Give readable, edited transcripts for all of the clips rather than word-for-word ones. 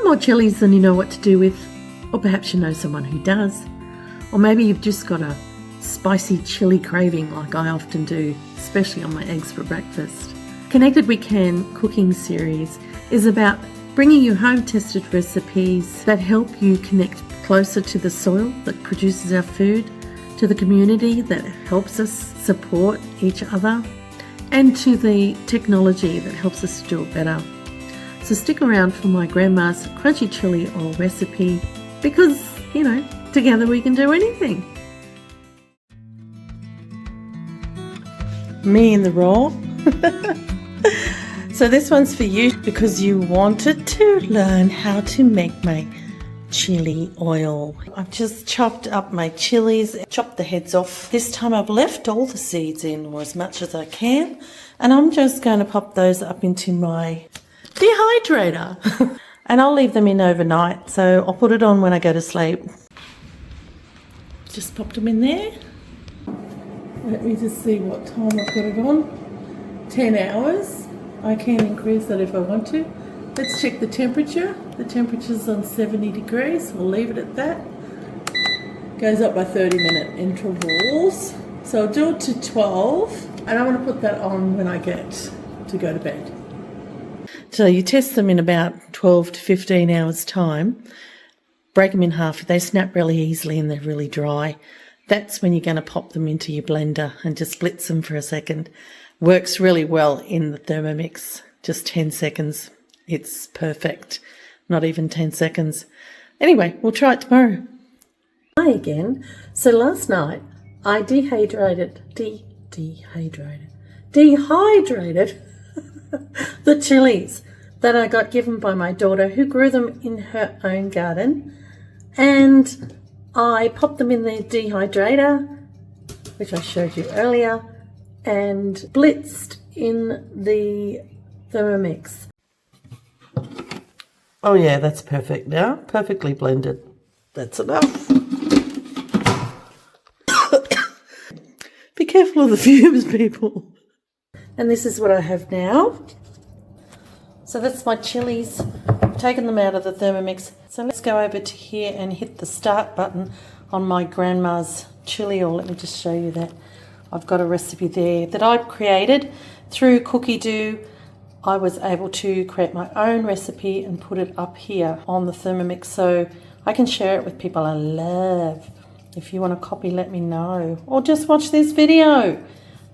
more chilies than you know what to do with, or perhaps you know someone who does, or maybe you've just got a spicy chili craving like I often do, especially on my eggs for breakfast. Connected We Can Cooking series is about bringing you home-tested recipes that help you connect closer to the soil that produces our food, to the community that helps us support each other, and to the technology that helps us to do it better. So stick around for my grandma's crunchy chili oil recipe because, you know, together we can do anything. Me in the raw. So this one's for you because you wanted to learn how to make my chili oil. I've just chopped up my chilies, chopped the heads off. This time I've left all the seeds in, or as much as I can, and I'm just going to pop those up into my dehydrator. And I'll leave them in overnight, so I'll put it on when I go to sleep. Just popped them in there. Let me just see what time I've got it on. 10 hours. I can increase that if I want to. Let's check the temperature. The temperature's on 70 degrees. We'll leave it at that. Goes up by 30-minute intervals. So I'll do it to 12, and I want to put that on when I get to go to bed. So you test them in about 12 to 15 hours time. Break them in half. They snap really easily and they're really dry. That's when you're going to pop them into your blender and just blitz them for a second. Works really well in the Thermomix. Just 10 seconds. It's perfect. Not even 10 seconds. Anyway, we'll try it tomorrow. Hi again. So last night I dehydrated the chilies that I got given by my daughter, who grew them in her own garden. And I popped them in the dehydrator, which I showed you earlier, and blitzed in the Thermomix. Oh yeah, that's perfect now. Perfectly blended. That's enough. Be careful of the fumes, people. And this is what I have now. So that's my chilies. I've taken them out of the Thermomix. So let's go over to here and hit the start button on my grandma's chili oil. Let me just show you that. I've got a recipe there that I've created through Cookie Do. I was able to create my own recipe and put it up here on the Thermomix so I can share it with people I love. If you want to copy, let me know. Or just watch this video.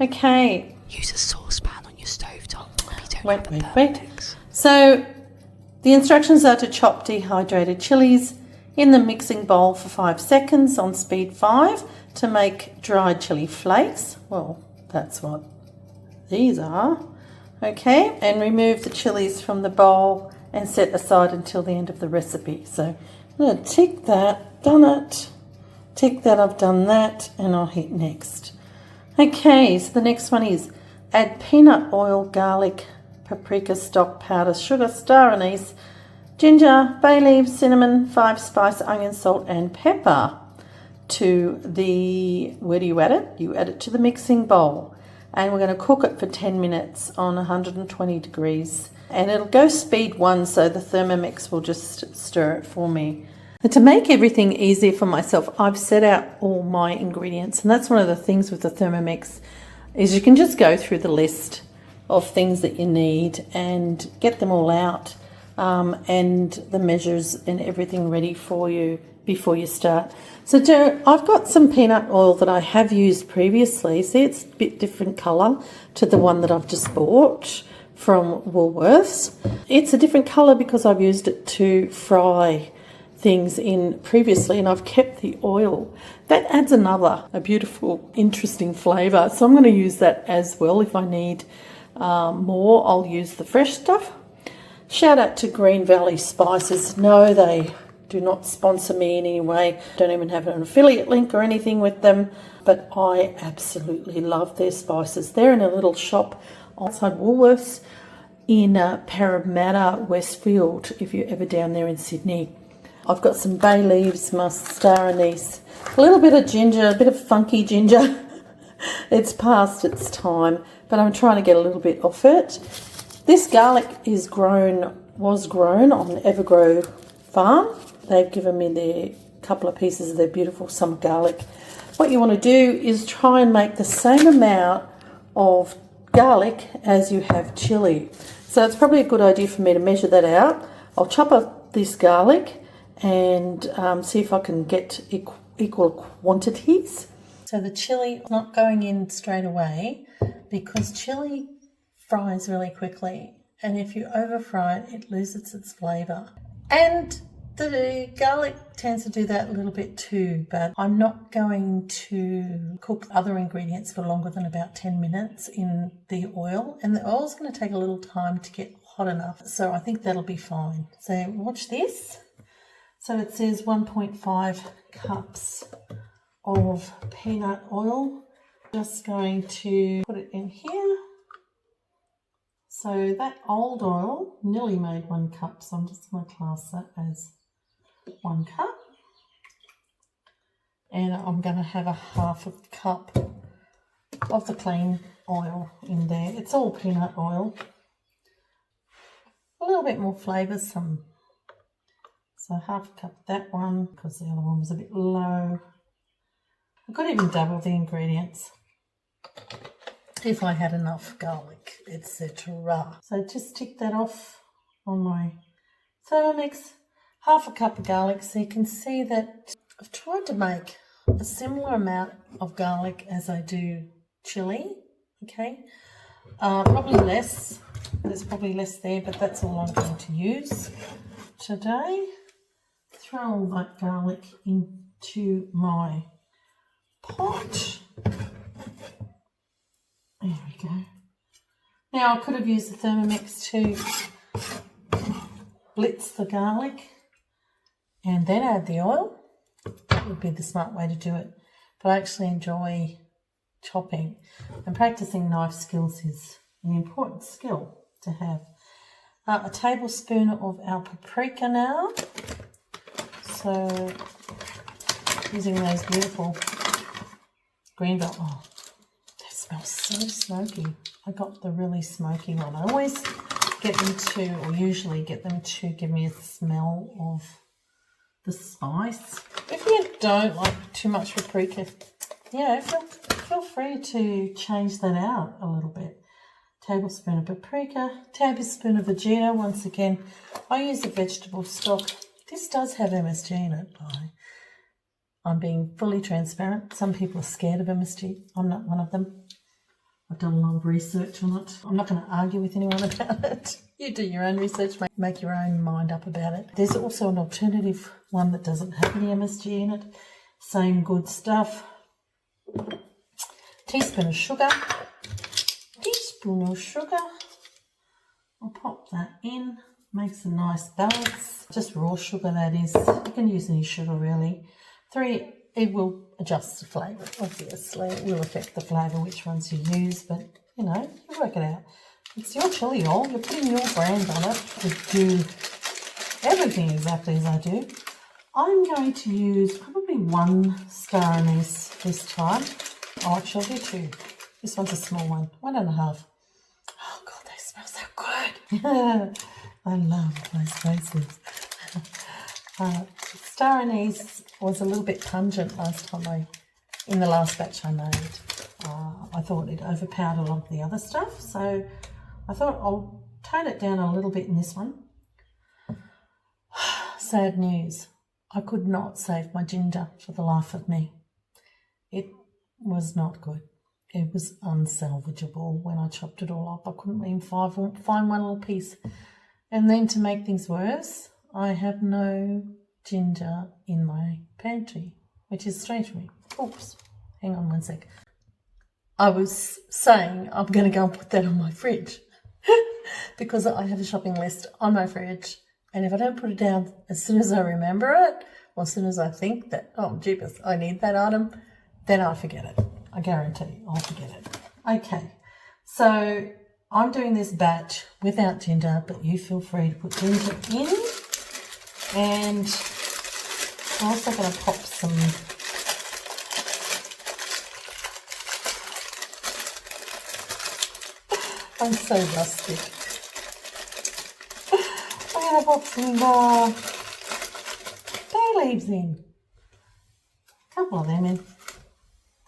Okay. Use a saucepan on your stovetop. Wait. So the instructions are to chop dehydrated chilies in the mixing bowl for 5 seconds on speed 5 to make dried chili flakes. Well, that's what these are. Okay, and remove the chilies from the bowl and set aside until the end of the recipe. So I'm going to tick that, done it. Tick that, I've done that, and I'll hit next. Okay, so the next one is add peanut oil, garlic, paprika stock powder, sugar, star anise, ginger, bay leaves, cinnamon, 5 spice, onion, salt, and pepper to the, where do you add it? You add it to the mixing bowl. And we're going to cook it for 10 minutes on 120 degrees. And it'll go speed 1, so the Thermomix will just stir it for me. And to make everything easier for myself, I've set out all my ingredients. And that's one of the things with the Thermomix, is you can just go through the list of things that you need and get them all out, and the measures and everything ready for you before you start. So I've got some peanut oil that I have used previously. See, it's a bit different colour to the one that I've just bought from Woolworths. It's a different colour because I've used it to fry things in previously, and I've kept the oil. That adds a beautiful, interesting flavour. So I'm going to use that as well. If I need more, I'll use the fresh stuff. Shout out to Green Valley Spices. No, they do not sponsor me in any way. Don't even have an affiliate link or anything with them, but I absolutely love their spices. They're in a little shop outside Woolworths in Parramatta, Westfield, if you're ever down there in Sydney. I've got some bay leaves, my star anise, a little bit of ginger, a bit of funky ginger. It's past its time, but I'm trying to get a little bit off it. This garlic is grown was grown on Evergrow Farm. They've given me their couple of pieces of their beautiful summer garlic. What you want to do is try and make the same amount of garlic as you have chilli. So it's probably a good idea for me to measure that out. I'll chop up this garlic and see if I can get equal quantities. So the chilli is not going in straight away because chilli fries really quickly, and if you over fry it, it loses its flavour. And the garlic tends to do that a little bit too, but I'm not going to cook other ingredients for longer than about 10 minutes in the oil, and the oil's going to take a little time to get hot enough, so I think that'll be fine. So watch this. So it says 1.5 cups of peanut oil. Just going to put it in here. So that old oil nearly made 1 cup, so I'm just going to class that as 1 cup. And I'm going to have a half a cup of the clean oil in there. It's all peanut oil. A little bit more flavoursome. So half a cup of that one because the other one was a bit low. I could even double the ingredients if I had enough garlic, etc. So just tick that off on my Thermomix. Half a cup of garlic, so you can see that I've tried to make a similar amount of garlic as I do chilli, okay? Probably less. There's probably less there, but that's all I'm going to use today. Throw all that garlic into my pot. There we go. Now I could have used the Thermomix to blitz the garlic and then add the oil. That would be the smart way to do it. But I actually enjoy chopping, and practicing knife skills is an important skill to have. A tablespoon of our paprika now. So using those beautiful green bell. Oh, that smells so smoky. I got the really smoky one. I always get them to, or usually get them to give me a smell of the spice. If you don't like too much paprika, yeah, feel free to change that out a little bit. Tablespoon of paprika, tablespoon of Vegeta. Once again, I use a vegetable stock. This does have MSG in it. I'm being fully transparent. Some people are scared of MSG. I'm not one of them. I've done a lot of research on it. I'm not going to argue with anyone about it. You do your own research, make your own mind up about it. There's also an alternative one that doesn't have any MSG in it. Same good stuff. Teaspoon of sugar. Teaspoon of sugar. I'll pop that in. Makes a nice balance. Just raw sugar, that is. You can use any sugar really. 3, it will adjust the flavour, obviously. It will affect the flavour which ones you use, but you know, you work it out. It's your chilli oil, you're putting your brand on it to do everything exactly as I do. I'm going to use probably 1 star anise this time. Oh, actually I'll do 2. This one's a small one, 1.5. Oh God, they smell so good. I love those faces. Star anise was a little bit pungent last time in the last batch I made. I thought it overpowered a lot of the other stuff, so I thought I'll tone it down a little bit in this one. Sad news. I could not save my ginger for the life of me. It was not good. It was unsalvageable when I chopped it all up. I couldn't even find one little piece. And then to make things worse, I have no ginger in my pantry, which is strange for me. Oops, hang on one sec. I was saying I'm going to go and put that on my fridge because I have a shopping list on my fridge, and if I don't put it down as soon as I remember it, or as soon as I think that, oh, jeepers, I need that item, then I forget it. I guarantee I'll forget it. Okay, so I'm doing this batch without ginger, but you feel free to put ginger in. And I'm also going to pop some I'm so rustic. gonna put some more bay leaves in. A couple of them in.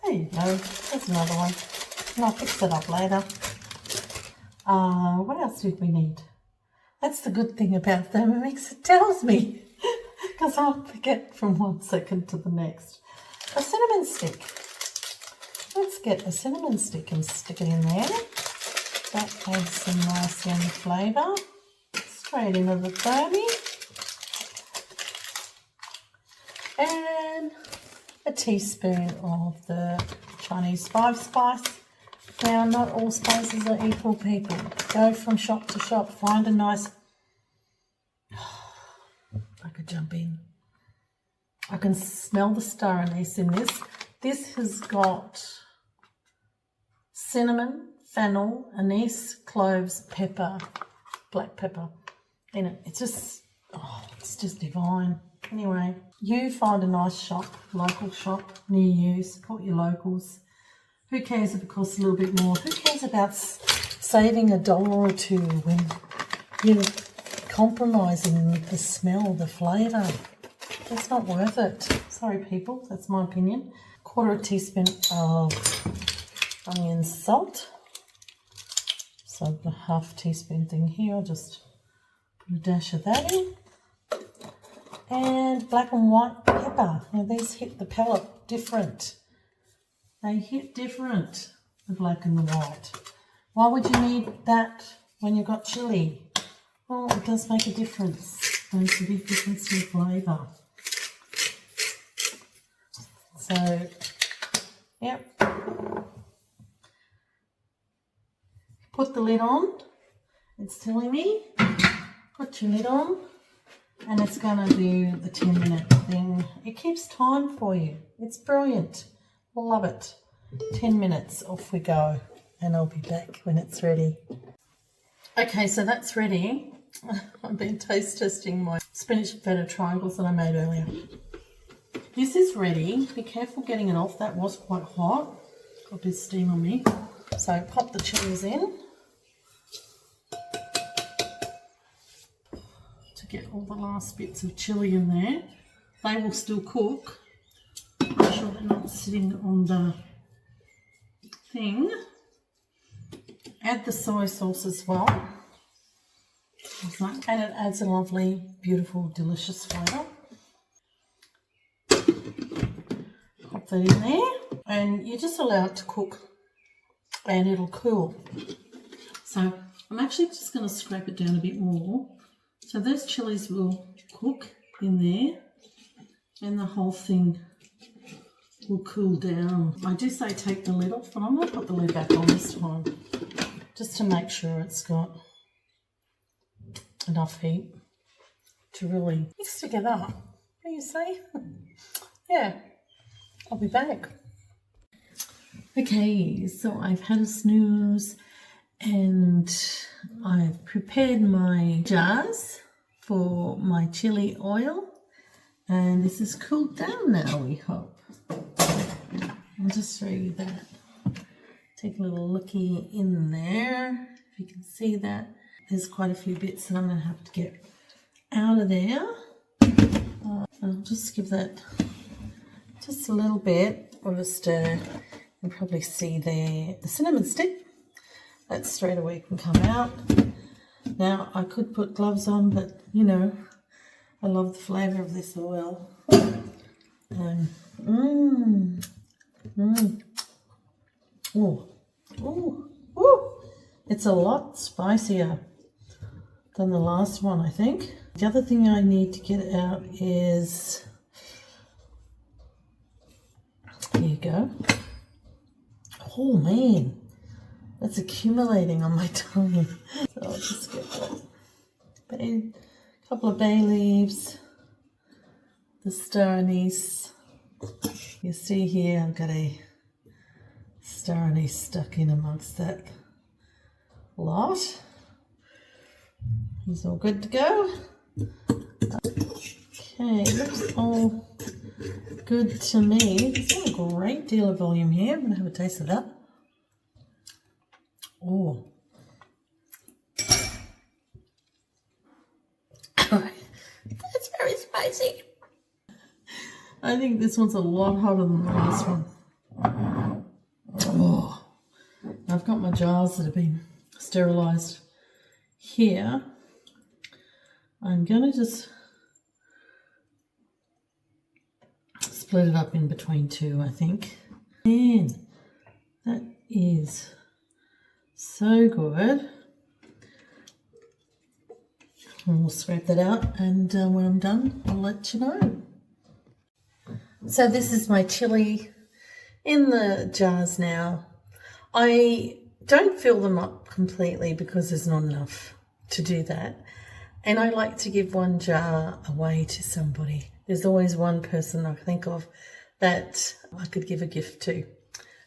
There you go. There's another one. And I'll fix it up later. What else did we need? That's the good thing about Thermomix. It tells me. Because I'll forget from 1 second to the next. A cinnamon stick. Let's get a cinnamon stick and stick it in there. That adds some nice yummy flavour. Straight into the thermy. And a teaspoon of the Chinese 5-spice. Now, not all spices are equal, people. Go from shop to shop. Find a nice... I could jump in. I can smell the star anise in this. This has got cinnamon, fennel, anise, cloves, pepper, black pepper in it. It's just divine. Anyway, you find a nice shop, local shop near you. Support your locals. Who cares if it costs a little bit more? Who cares about saving $1 or $2 when you're compromising with the smell, the flavour? It's not worth it. Sorry, people. That's my opinion. 1/4 teaspoon of onion salt. So the 1/2 teaspoon thing here. I'll just put a dash of that in. And black and white pepper. Now these hit the palate different. They hit different, the black and the white. Why would you need that when you've got chilli? Well, it does make a difference. Makes a big difference in flavour. So, yep. Put the lid on. It's telling me. Put your lid on. And it's going to do the 10-minute thing. It keeps time for you. It's brilliant. Love it. 10 minutes, off we go. And I'll be back when it's ready. Okay, so that's ready. I've been taste testing my spinach feta triangles that I made earlier. This is ready. Be careful getting it off. That was quite hot. Got a bit of steam on me. So pop the chilies in to get all the last bits of chili in there. They will still cook. Make sure they're not sitting on the thing. Add the soy sauce as well. And it adds a lovely, beautiful, delicious flavour. Pop that in there. And you just allow it to cook and it'll cool. So I'm actually just going to scrape it down a bit more. So those chilies will cook in there and the whole thing will cool down. I do say take the lid off, but I'm going to put the lid back on this time just to make sure it's got enough heat to really mix together. What do you say? Yeah, I'll be back. Okay, so I've had a snooze and I've prepared my jars for my chili oil, and this is cooled down now, we hope. I'll just show you that. Take a little looky in there. If you can see that, there's quite a few bits that I'm going to have to get out of there. I'll just give that just a little bit of a stir. You can probably see there the cinnamon stick. That straight away can come out. Now, I could put gloves on, but you know, I love the flavour of this oil. It's a lot spicier than the last one, I think. The other thing I need to get out is, here you go. Oh man, that's accumulating on my tongue. So I'll just get that. A couple of bay leaves, the star anise. You see here I've got a star anise stuck in amongst that lot. It's all good to go. Okay, looks all good to me. There's not a great deal of volume here. I'm going to have a taste of that. Oh. spicy. I think this one's a lot hotter than this one. Oh, I've got my jars that have been sterilised here. I'm going to just split it up in between two, I think. Man, that is so good. And we'll scrape that out, and when I'm done, I'll let you know. So this is my chilli in the jars now. I don't fill them up completely because there's not enough to do that. And I like to give one jar away to somebody. There's always one person I think of that I could give a gift to.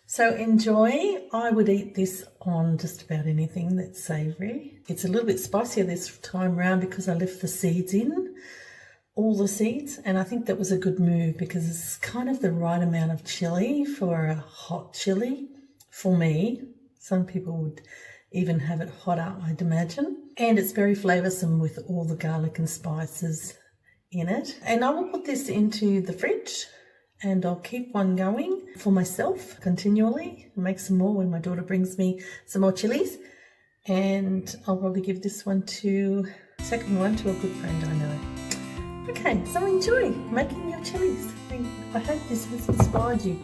So enjoy. I would eat this on just about anything that's savoury. It's a little bit spicier this time round because I left the seeds in, all the seeds, and I think that was a good move because it's kind of the right amount of chilli for a hot chilli for me. Some people would even have it hotter, I'd imagine. And it's very flavoursome with all the garlic and spices in it. And I will put this into the fridge and I'll keep one going for myself continually. I'll make some more when my daughter brings me some more chilies. And I'll probably give this one to, second one to a good friend I know. Okay, so enjoy making your chilies. I hope this has inspired you.